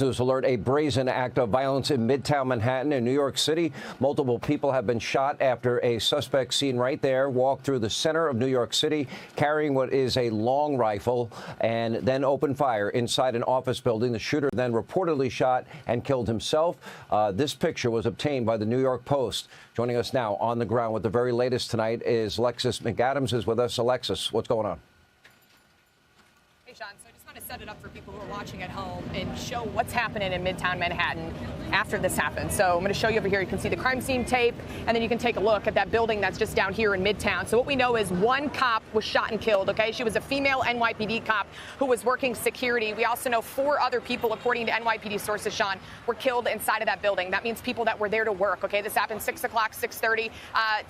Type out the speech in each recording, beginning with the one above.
News alert, a brazen act of violence in Midtown Manhattan in New York City. Multiple people have been shot after a suspect seen right there walked through the center of New York City carrying what is a long rifle and then opened fire inside an office building. The shooter then reportedly shot and killed himself. This picture was obtained by the New York Post. Joining us now on the ground with the very latest tonight is Alexis McAdams is with us. Alexis, what's going on? Hey, Sean. So I just want to set it up for people who are watching at home and show what's happening in Midtown Manhattan after this happened. So I'm going to show you over here. You can see the crime scene tape, and then you can take a look at that building that's just down here in Midtown. So what we know is one cop was shot and killed, okay? She was a female NYPD cop who was working security. We also know 4 other people, according to NYPD sources, Sean, were killed inside of that building. That means people that were there to work, okay? This happened 6 o'clock, 6:30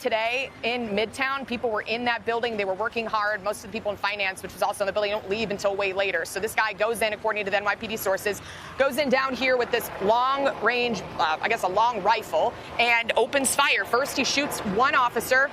today in Midtown. People were in that building. They were working hard. Most of the people in finance, which was also in the building, don't leave until way later. So this guy goes in, according to the NYPD sources, goes in down here with this long-range, I guess a long rifle, and opens fire. First, he shoots one officer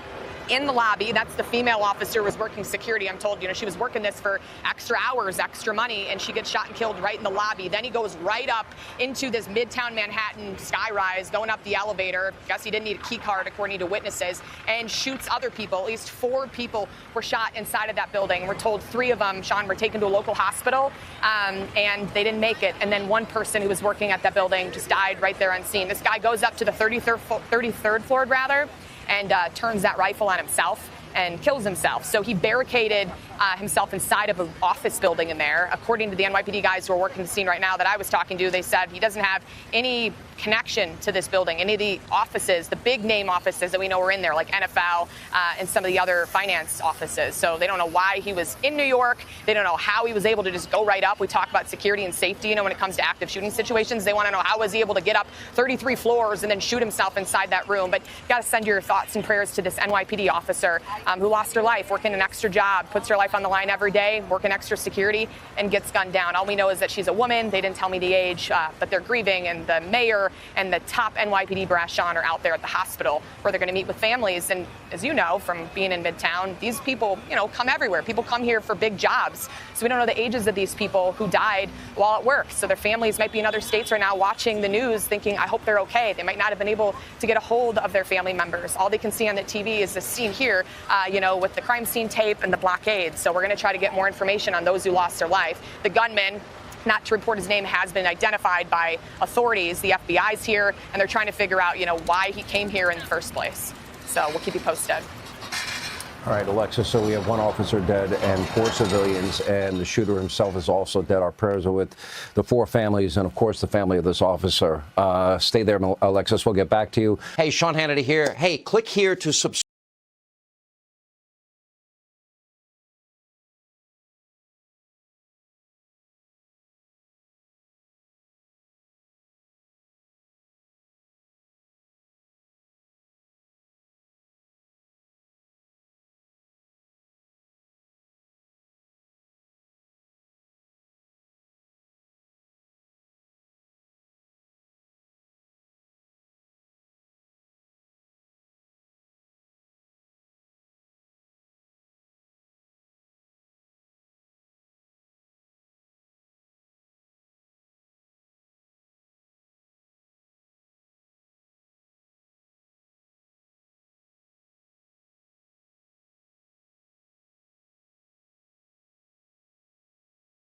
in the lobby. That's the female officer who was working security. I'm told, she was working this for extra hours, extra money, and she gets shot and killed right in the lobby. Then he goes right up into this Midtown Manhattan skyrise, going up the elevator. Guess he didn't need a key card, according to witnesses, and shoots other people. At least 4 people were shot inside of that building. We're told 3 of them, Sean, were taken to a local hospital, and they didn't make it. And then one person who was working at that building just died right there on scene. This guy goes up to the 33rd floor, and turns that rifle on himself and kills himself. So he barricaded himself inside of an office building in there. According to the NYPD guys who are working the scene right now that I was talking to, they said he doesn't have any connection to this building, any of the offices, the big name offices that we know are in there, like NFL and some of the other finance offices. So they don't know why he was in New York. They don't know how he was able to just go right up. We talk about security and safety, when it comes to active shooting situations. They want to know how was he able to get up 33 floors and then shoot himself inside that room. But you got to send your thoughts and prayers to this NYPD officer who lost her life working an extra job, puts her life on the line every day, working extra security, and gets gunned down. All we know is that she's a woman. They didn't tell me the age, but they're grieving, and the mayor and the top NYPD brass, Sean, are out there at the hospital where they're going to meet with families. And as you know from being in Midtown, these people, come everywhere. People come here for big jobs. So we don't know the ages of these people who died while at work. So their families might be in other states right now watching the news thinking, I hope they're okay. They might not have been able to get a hold of their family members. All they can see on the TV is this scene here, with the crime scene tape and the blockade. So we're going to try to get more information on those who lost their life. The gunman, not to report his name, has been identified by authorities. The FBI's here, and they're trying to figure out, why he came here in the first place. So we'll keep you posted. All right, Alexis, so we have 1 officer dead and 4 civilians, and the shooter himself is also dead. Our prayers are with the 4 families and, of course, the family of this officer. Stay there, Alexis. We'll get back to you. Hey, Sean Hannity here. Hey, click here to subscribe.